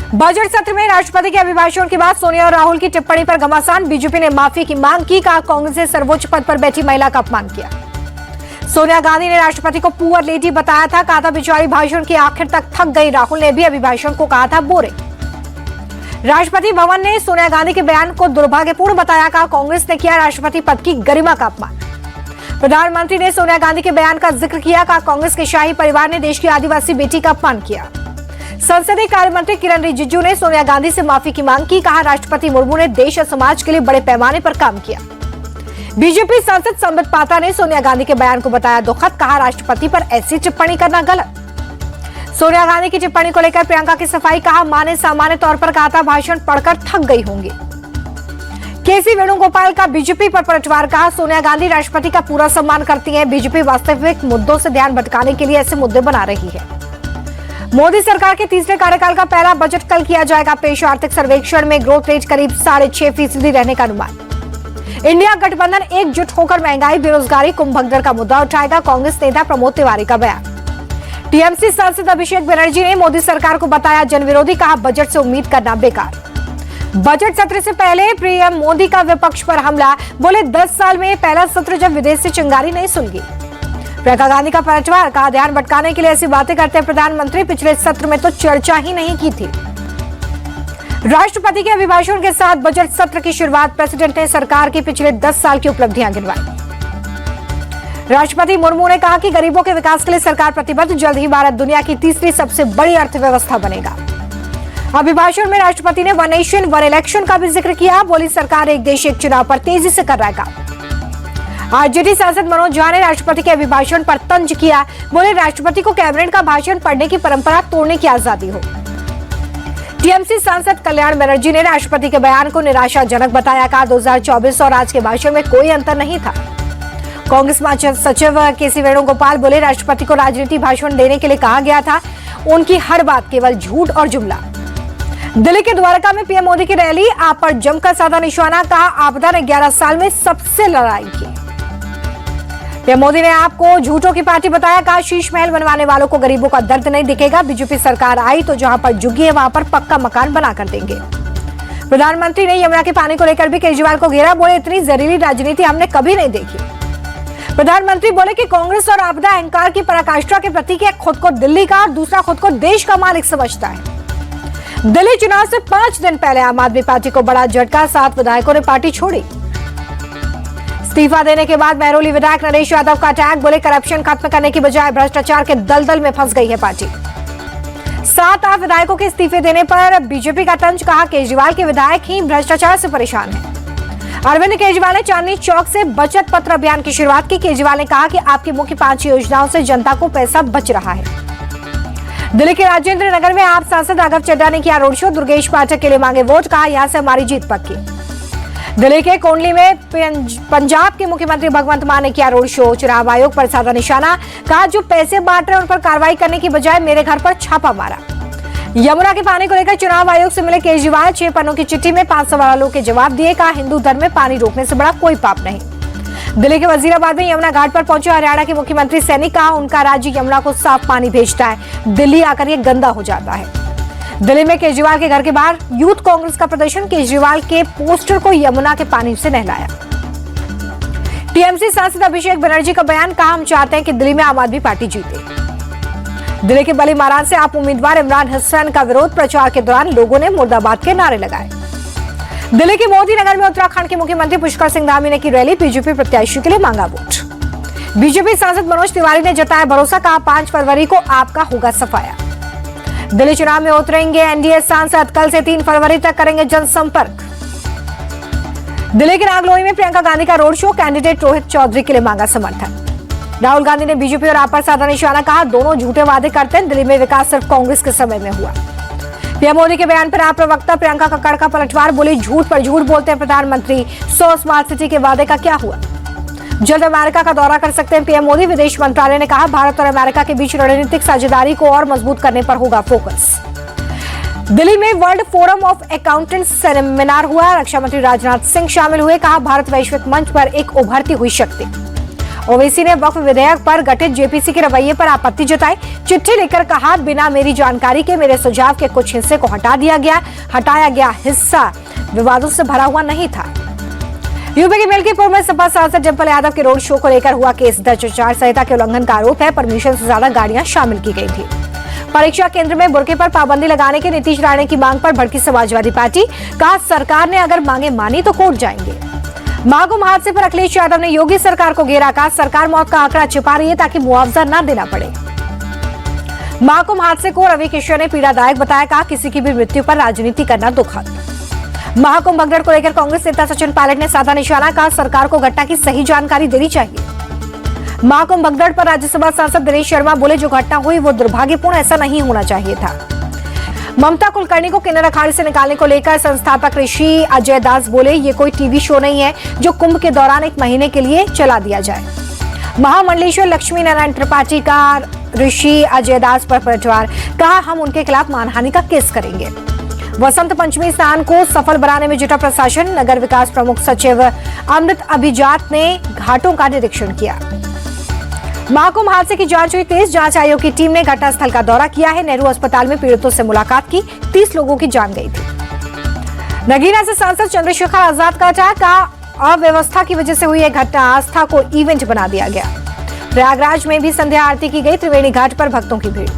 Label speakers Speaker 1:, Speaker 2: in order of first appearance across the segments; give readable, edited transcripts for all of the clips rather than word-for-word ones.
Speaker 1: Budget सत्र में राष्ट्रपति के अभिभाषण के बाद सोनिया और राहुल की टिप्पणी पर घमासान। बीजेपी ने माफी की मांग की, कहा कांग्रेस ने सर्वोच्च पद पर बैठी महिला का अपमान किया। सोनिया गांधी ने राष्ट्रपति को पुअर लेडी बताया था, कहा था बेचारी भाषण के आखिर तक थक गई। राहुल ने भी अभिभाषण को कहा था बोरिंग। राष्ट्रपति भवन ने सोनिया गांधी के बयान को दुर्भाग्यपूर्ण बताया, कहा कांग्रेस ने किया राष्ट्रपति पद की गरिमा का अपमान। प्रधानमंत्री ने सोनिया गांधी के बयान का जिक्र किया, कहा कांग्रेस के शाही परिवार ने देश की आदिवासी बेटी का अपमान किया। संसदीय कार्य मंत्री किरण रिजिजू ने सोनिया गांधी से माफी की मांग की, कहा राष्ट्रपति मुर्मू ने देश और समाज के लिए बड़े पैमाने पर काम किया। बीजेपी सांसद संबित पात्रा ने सोनिया गांधी के बयान को बताया दुखद, कहा राष्ट्रपति पर ऐसी टिप्पणी करना गलत। सोनिया गांधी की टिप्पणी को लेकर प्रियंका की सफाई, कहा मां ने सामान्य तौर पर कहा था भाषण पढ़कर थक गई होंगी। केसी वेणुगोपाल का बीजेपी पर पलटवार, कहा सोनिया गांधी राष्ट्रपति का पूरा सम्मान करती हैं। बीजेपी वास्तविक मुद्दों से ध्यान भटकाने के लिए ऐसे मुद्दे बना रही है। मोदी सरकार के तीसरे कार्यकाल का पहला बजट कल किया जाएगा पेश। आर्थिक सर्वेक्षण में ग्रोथ रेट करीब 6.5% रहने का अनुमान। इंडिया गठबंधन एकजुट होकर महंगाई, बेरोजगारी, कुंभकर्ण का मुद्दा उठाएगा, कांग्रेस नेता प्रमोद तिवारी का बयान। टीएमसी सांसद अभिषेक बनर्जी ने मोदी सरकार को बताया जनविरोधी, कहा बजट से उम्मीद करना बेकार। बजट सत्र से पहले पीएम मोदी का विपक्ष पर हमला, बोले 10 साल में पहला सत्र जब विदेश से चिंगारी नहीं सुलगी। प्रियंका गांधी का पलटवार, कहा ध्यान भटकाने के लिए ऐसी बातें करते हैं प्रधानमंत्री, पिछले सत्र में तो चर्चा ही नहीं की थी। राष्ट्रपति के अभिभाषण के साथ बजट सत्र की शुरुआत, प्रेसिडेंट ने सरकार की पिछले 10 साल की उपलब्धियां गिनवाई। राष्ट्रपति मुर्मू ने कहा कि गरीबों के विकास के लिए सरकार प्रतिबद्ध, जल्द ही भारत दुनिया की तीसरी सबसे बड़ी अर्थव्यवस्था बनेगा। अभिभाषण में राष्ट्रपति ने वन नेशन वन इलेक्शन का भी जिक्र किया, बोली सरकार एक देश एक चुनाव पर तेजी से कर रहा है काम। आरजेडी सांसद मनोज झा ने राष्ट्रपति के अभिभाषण पर तंज किया, बोले राष्ट्रपति को कैबिनेट का भाषण पढ़ने की परंपरा तोड़ने की आजादी हो। टीएमसी सांसद कल्याण बनर्जी ने राष्ट्रपति के बयान को निराशाजनक बताया, कहा 2024 और आज के भाषण में कोई अंतर नहीं था। कांग्रेस महासचिव केसी वेणुगोपाल बोले राष्ट्रपति को राजनीति भाषण देने के लिए कहा गया था, उनकी हर बात केवल झूठ और जुमला। दिल्ली के द्वारका में पीएम मोदी की रैली, आप पर जमकर साधा निशाना, कहा आपदा ने 11 साल में सबसे लड़ाई की। पीएम मोदी ने आपको झूठों की पार्टी बताया, कहा शीश महल बनवाने वालों को गरीबों का दर्द नहीं दिखेगा। बीजेपी सरकार आई तो जहां पर झुग्गी है वहां पर पक्का मकान बनाकर देंगे। प्रधानमंत्री ने यमुना के पानी को लेकर भी केजरीवाल को घेरा, बोले इतनी जहरीली राजनीति हमने कभी नहीं देखी। प्रधानमंत्री बोले कि कांग्रेस और आपदा अहंकार की पराकाष्ठा के प्रतीक है, खुद को दिल्ली का और दूसरा खुद को देश का मालिक समझता है। दिल्ली चुनाव से 5 दिन पहले आम आदमी पार्टी को बड़ा झटका, 7 विधायकों ने पार्टी छोड़ी। इस्तीफा देने के बाद महरौली विधायक नरेश यादव का अटैक, बोले करप्शन खत्म करने की बजाय भ्रष्टाचार के दलदल में फंस गई है पार्टी। 7 आप विधायकों के इस्तीफे देने पर बीजेपी का तंज, कहा केजरीवाल के विधायक ही भ्रष्टाचार से परेशान हैं। अरविंद केजरीवाल ने चांदनी चौक से बचत पत्र अभियान की शुरुआत की। केजरीवाल ने कहा कि आपकी मुख्य 5 योजनाओं से जनता को पैसा बच रहा है। दिल्ली के राजेंद्र नगर में आप सांसद राघव चड्ढा ने किया रोड शो, दुर्गेश पाठक के लिए मांगे वोट, कहा यहां से हमारी जीत पक्की। दिल्ली के कोंडली में पंजाब के मुख्यमंत्री भगवंत मान ने किया रोड शो, चुनाव आयोग पर साधा निशाना, कहा जो पैसे बांट रहे उन पर कार्रवाई करने की बजाय मेरे घर पर छापा मारा। यमुना के पानी को लेकर चुनाव आयोग से मिले केजरीवाल, 6 पन्नों की चिट्ठी में 5 सवालों के जवाब दिए, कहा हिंदू धर्म में पानी रोकने से बड़ा कोई पाप नहीं। दिल्ली के वजीराबाद में यमुना घाट पर पहुंचे हरियाणा के मुख्यमंत्री सैनी, कहा उनका राज्य यमुना को साफ पानी भेजता है, दिल्ली आकर ये गंदा हो जाता है। दिल्ली में केजरीवाल के घर के बाहर यूथ कांग्रेस का प्रदर्शन, केजरीवाल के पोस्टर को यमुना के पानी से नहलाया। टीएमसी सांसद अभिषेक बनर्जी का बयान, कहा हम चाहते हैं कि दिल्ली में आम आदमी पार्टी जीते। दिल्ली के बली मारान से आप उम्मीदवार इमरान हुसैन का विरोध, प्रचार के दौरान लोगों ने मुर्दाबाद के नारे लगाए। दिल्ली के मोदी नगर में उत्तराखंड के मुख्यमंत्री पुष्कर सिंह धामी ने की रैली, बीजेपी प्रत्याशी के लिए मांगा वोट। बीजेपी सांसद मनोज तिवारी ने जताया भरोसा, कहा 5 फरवरी को आपका होगा सफाया। दिल्ली चुनाव में उतरेंगे एनडीए सांसद, कल से 3 फरवरी तक करेंगे जनसंपर्क। दिल्ली के नागलोई में प्रियंका गांधी का road show, candidate Rohit Chaudhary के लिए मांगा समर्थन। राहुल गांधी ने बीजेपी और आप पर साधा निशाना, कहा दोनों झूठे वादे करते हैं, दिल्ली में विकास सिर्फ कांग्रेस के समय में हुआ। पीएम मोदी के बयान पर आप प्रवक्ता प्रियंका कक्कड़ का पलटवार, बोली झूठ पर झूठ बोलते हैं प्रधानमंत्री, 100 स्मार्ट सिटी के वादे का क्या हुआ। जल्द अमेरिका का दौरा कर सकते हैं पीएम मोदी, विदेश मंत्रालय ने कहा भारत और अमेरिका के बीच रणनीतिक साझेदारी को और मजबूत करने पर होगा फोकस। दिल्ली में world forum of accountants seminar हुआ, रक्षा मंत्री राजनाथ सिंह शामिल हुए, कहा भारत वैश्विक मंच पर एक उभरती हुई शक्ति। ओवैसी ने वक्फ विधेयक पर गठित जेपीसी के रवैये पर आपत्ति जताई। चिट्ठी लिखकर कहा, बिना मेरी जानकारी के मेरे सुझाव के कुछ हिस्से को हटाया गया हिस्सा विवादों से भरा हुआ नहीं था। यूपी के मिल्कीपुर में सपा सांसद डिंपल यादव के रोड शो को लेकर हुआ केस दर्ज। आचार संहिता के उल्लंघन का आरोप है। परमिशन से ज्यादा गाड़ियां शामिल की गई थी। परीक्षा केंद्र में बुर्के पर पाबंदी लगाने के नीतीश राणे की मांग पर भड़की समाजवादी पार्टी। कहा, सरकार ने अगर मांगे मानी तो कोर्ट जाएंगे। महाकुंभ हादसे पर अखिलेश यादव ने योगी सरकार को घेरा। कहा, सरकार मौत का आंकड़ा छिपा रही है ताकि मुआवजा न देना पड़े। महाकुंभ हादसे को रवि किशन ने पीड़ादायक बताया। कहा, किसी की भी मृत्यु पर राजनीति करना दुखद। महाकुंभ भगदड़ को लेकर कांग्रेस नेता सचिन पायलट ने साधा निशाना। कहा, सरकार को घटना की सही जानकारी देनी चाहिए। महाकुंभ भगदड़ पर राज्यसभा सांसद दिनेश शर्मा बोले, जो घटना हुई वो दुर्भाग्यपूर्ण, ऐसा नहीं होना चाहिए था। ममता कुलकर्णी को किन्नर अखाड़े से निकालने को लेकर संस्थापक ऋषि अजय दास बोले, ये कोई टीवी शो नहीं है जो कुंभ के दौरान 1 महीने के लिए चला दिया जाए। महामंडलेश्वर लक्ष्मी नारायण त्रिपाठी का ऋषि अजय दास पर पलटवार। कहा, हम उनके खिलाफ मानहानि का केस करेंगे। वसंत पंचमी स्नान को सफल बनाने में जुटा प्रशासन। नगर विकास प्रमुख सचिव अमृत अभिजात ने घाटों का निरीक्षण किया। महाकुंभ हादसे की जांच हुई तेज। जांच आयोग की टीम ने घटनास्थल का दौरा किया है। नेहरू अस्पताल में पीड़ितों से मुलाकात की। 30 लोगों की जान गई थी। नगीना से सांसद चंद्रशेखर आजाद का अटैक। अव्यवस्था की वजह से हुई यह घटना आस्था को इवेंट बना दिया गया। प्रयागराज में भी संध्या आरती की गई। त्रिवेणी घाट पर भक्तों की भीड़।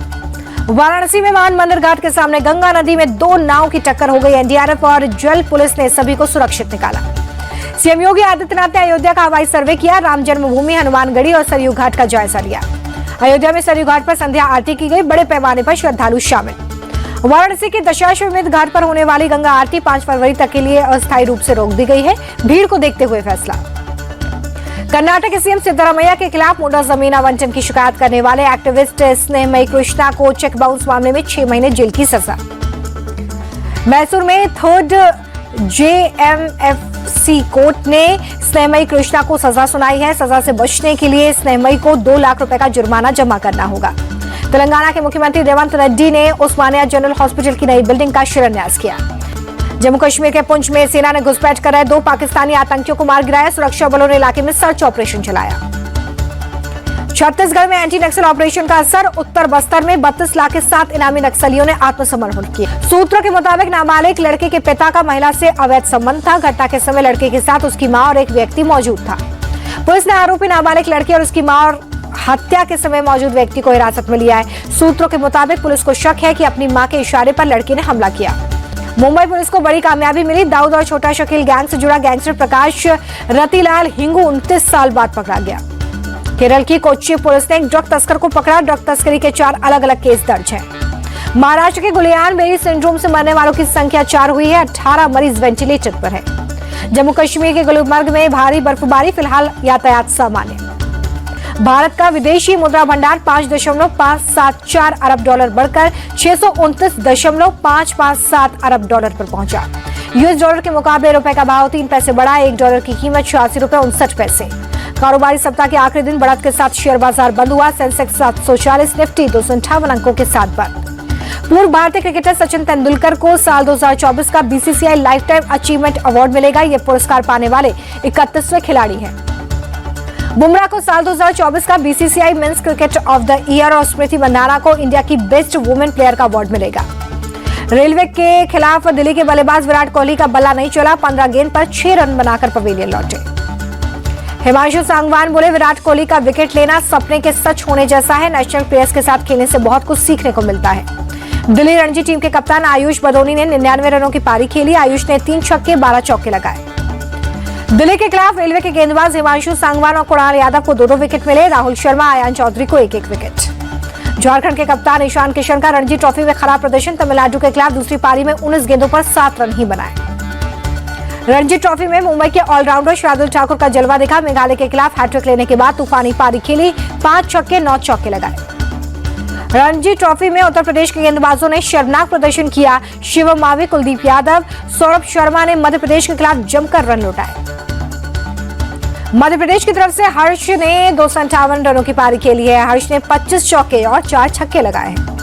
Speaker 1: वाराणसी में मान मंदिर घाट के सामने गंगा नदी में 2 नाव की टक्कर हो गई। एनडीआरएफ और जल पुलिस ने सभी को सुरक्षित निकाला। सीएम योगी आदित्यनाथ ने अयोध्या का हवाई सर्वे किया। राम जन्मभूमि, हनुमानगढ़ी और सरयू घाट का जायजा लिया। अयोध्या में सरयू घाट पर संध्या आरती की गई। बड़े पैमाने पर श्रद्धालु शामिल। वाराणसी के दशाश्वमेध घाट पर होने वाली गंगा आरती 5 फरवरी तक के लिए अस्थायी रूप से रोक दी गई है। भीड़ को देखते हुए फैसला। कर्नाटक के सीएम सिद्धरामैया के खिलाफ मुद्दा जमीन आवंटन की शिकायत करने वाले एक्टिविस्ट स्नेहमयी कृष्णा को चेक बाउंस मामले में 6 महीने जेल की सजा। मैसूर में 3rd JMFC कोर्ट ने स्नेहमयी कृष्णा को सजा सुनाई है। सजा से बचने के लिए स्नेहमयी को 2 लाख रुपए का जुर्माना जमा करना होगा। तेलंगाना के मुख्यमंत्री रेवंत रेड्डी ने उस्मानिया जनरल हॉस्पिटल की नई बिल्डिंग का शिलान्यास किया। जम्मू कश्मीर के पुंछ में सेना ने घुसपैठ कर रहे 2 पाकिस्तानी आतंकियों को मार गिराया। सुरक्षा बलों ने इलाके में सर्च ऑपरेशन चलाया। छत्तीसगढ़ में एंटी नक्सल ऑपरेशन का असर। उत्तर बस्तर में 32 लाख के 7 इनामी नक्सलियों ने आत्मसमर्पण किया। सूत्रों के मुताबिक नाबालिग लड़के के पिता का महिला से अवैध संबंध था। घटना के समय लड़के के साथ उसकी मां और एक व्यक्ति मौजूद था। पुलिस ने आरोपी नाबालिग लड़के और उसकी मां और हत्या के समय मौजूद व्यक्ति को हिरासत में लिया है। सूत्रों के मुताबिक पुलिस को शक है कि अपनी मां के इशारे पर लड़के ने हमला किया। मुंबई पुलिस को बड़ी कामयाबी मिली। दाऊद और छोटा शकील गैंग से जुड़ा गैंगस्टर प्रकाश रतिलाल हिंगू 29 साल बाद पकड़ा गया। केरल की कोच्चि पुलिस ने एक ड्रग तस्कर को पकड़ा। ड्रग तस्करी के 4 अलग-अलग केस दर्ज हैं। महाराष्ट्र के गुलियान बेरी सिंड्रोम से मरने वालों की संख्या 4 हुई है। 18 मरीज वेंटिलेटर पर है। जम्मू कश्मीर के गुलमर्ग में भारी बर्फबारी। फिलहाल यातायात सामान्य। भारत का विदेशी मुद्रा भंडार 5.574 अरब डॉलर बढ़कर 629.557 अरब डॉलर पर पहुंचा। यूएस डॉलर के मुकाबले रुपए का भाव 3 पैसे बढ़ा। 1 डॉलर की कीमत 86 रुपए 59 पैसे। कारोबारी सप्ताह के आखिरी दिन बढ़त के साथ शेयर बाजार बंद हुआ। सेंसेक्स 740, निफ्टी 258 अंकों के साथ बंद। पूर्व भारतीय क्रिकेटर सचिन तेंदुलकर को साल 2024 का BCCI life time achievement award मिलेगा। ये पुरस्कार पाने वाले 31वें खिलाड़ी हैं। बुमराह को साल 2024 का BCCI men's cricket of the year और स्मृति मंदाना को इंडिया की बेस्ट वुमेन प्लेयर का अवार्ड मिलेगा। रेलवे के खिलाफ दिल्ली के बल्लेबाज विराट कोहली का बल्ला नहीं चला। 15 गेंद पर 6 रन बनाकर पवेलियन लौटे। हिमांशु सांगवान बोले, विराट कोहली का विकेट लेना सपने के सच होने जैसा है। नेशनल प्लेयर्स के साथ खेलने से बहुत कुछ सीखने को मिलता है। दिल्ली रणजी टीम के कप्तान आयुष बदोनी ने 99 रनों की पारी खेली। आयुष ने 3 छक्के 12 चौके लगाए। दिल्ली के खिलाफ रेलवे के गेंदबाज हिमांशु सांगवान और कुणाल यादव को 2-2 विकेट मिले। राहुल शर्मा, आयान चौधरी को 1-1 विकेट। झारखंड के कप्तान ईशान किशन का रणजी ट्रॉफी में खराब प्रदर्शन। तमिलनाडु के खिलाफ दूसरी पारी में 19 गेंदों पर 7 रन ही बनाए। रणजी ट्रॉफी में मुंबई के ऑलराउंडर शार्दुल ठाकुर का जलवा दिखा। मेघालय के खिलाफ हैट्रिक लेने के बाद तूफानी पारी खेली। 5 छक्के 9 चौके लगाए। रणजी ट्रॉफी में उत्तर प्रदेश के गेंदबाजों ने शर्मनाक प्रदर्शन किया। शिवम मावी, कुलदीप यादव, सौरभ शर्मा ने मध्य प्रदेश के खिलाफ जमकर रन लौटाए। मध्य प्रदेश की तरफ से हर्ष ने 258 रनों की पारी खेली है। हर्ष ने 25 चौके और 4 छक्के लगाए हैं।